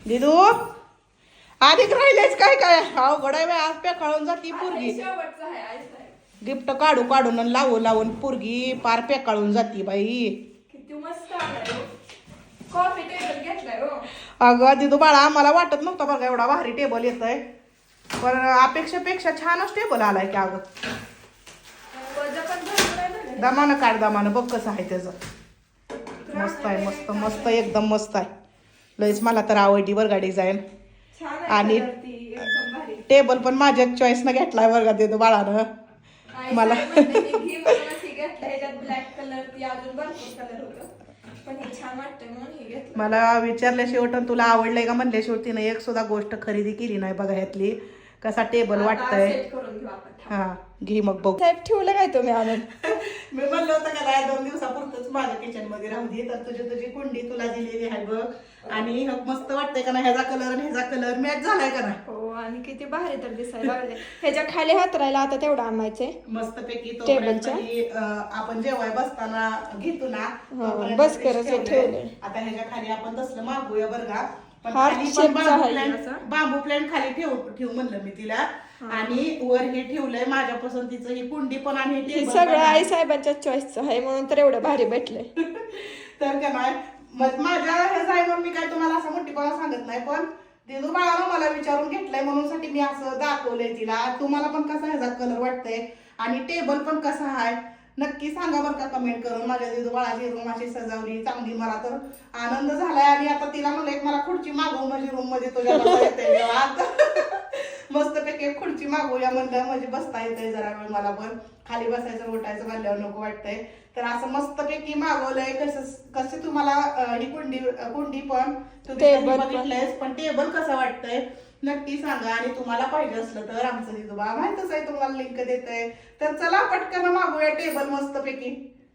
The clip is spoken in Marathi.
दिदू अधिक राहिलेच काय काय अवघड आहे आज पेकाळून जाती पोरगी. गिफ्ट काढू काढून आणि लावून लावून पोरगी पार पेकाळून जाती बाई. किती मस्त आलाय कॉफी टेबल घेतलाय हो. अगं दिदू बाळा आम्हाला वाटत नव्हतं बघा एवढा भारी टेबल येतोय, पण अपेक्षापेक्षा छानच टेबल आलाय की. अगं वजन पण भरपूर आहे ना. दमानं काढ दमानं बघ कसं आहे त्याचं. मस्त आहे मस्त मस्त एकदम मस्त आहे. लयच मला तर आवडली बरं का डिझाईन. छान आहे आणि color ती, एकदम भारी. टेबल पण माझ्या चॉईसनं घेतलाय बरं का दिदू बाळानं. आई मला- साहेब म्हणते की घे म्हणूनच हे घेतलं. ह्याच्यात ब्लॅक कलर ती अजून भरपूर कलर होतं, पण हे छान वाटतंय म्हणून हे घेतलं. मला विचारल्या शेवट तुला आवडलंय का म्हणल्या शेवट तिनं एक सुद्धा गोष्ट खरेदी केली नाही बघा ह्यातली. कसा टेबल आता वाटतंय. set करून घेऊ आपण. हा घे मग बघ. साहेब ठेवलं काय तुम्ही आणून? मी म्हणलं होतं का नाही 2 दिवसापुरतच माझ्या किचन मध्ये राहू दे, तर तुझी कुंडी तुला दिलेली आहे बघ. आणि मस्त वाटतंय का ना ह्याचा कलर आणि ह्याचा कलर मॅच झालाय का ना. हो आणि किती भारी तर दिसायला लागले. ह्याच्या खाली हातरायला आता तेवढं आणायचंय. मस्त पैकी तो टेबलच्या? आपण जेवाय बसताना घेतो ना तोपर्यंत बस तेच करत ठेवलंय. ठेवलंय. आता ह्याच्या खाली आपण तसलं मागूया बरं का. पण Heart खाली shape पण चा आहे असा. बांबू प्लॅन्ट खाली ठेव म्हणलं मी तिला. आणि वर हे ठेवलंय माझ्या पसंतीचं ही कुंडी पण आणि हे हे टेबल सगळं पण आहे. आई साहेबांच्या चॉईसचं आहे म्हणून तर एवढं भारी भेटलंय. तर काय नाही माझ्या ह्या जाईवर मी काय तुम्हाला असं मोठीपणा सांगत नाही, पण दिदू बाळानं मला विचारून घेतलंय म्हणून साठी मी असं दाखवलंय तिला. तुम्हाला पण कसा ह्याचा कलर वाटतंय आणि टेबल पण कसा आहे नक्की सांगा बरं का कमेंट करून. माझ्या दिदू बाळाची रूम अशी सजावली चांगली, मला तर आनंद झालाय. आणि आता तिला म्हणलं एक मला खुर्ची मागव म्हणजे रूम मध्ये तुझ्या बसता येतंय जेव्हा. मस्त पैकी खुर्ची मागवूया म्हणलं म्हणजे बसता येतंय जरा वेळ. मला पण खाली बसायचं उठायचं म्हणल्यावर नको वाटतंय. तर असं मस्त पैकी मागवलंय. कसे तुम्हाला ही कुंडी पण तुम्ही कधी बघितलंयस, पण टेबल कसं वाटतंय नक्की सांगा. आणि तुम्हाला पाहिजे असलं तर आमचं दिदू बाळा माहितच आहे तुम्हाला लिंक देतंय. तर चला पटकन मागूया टेबल मस्त पैकी.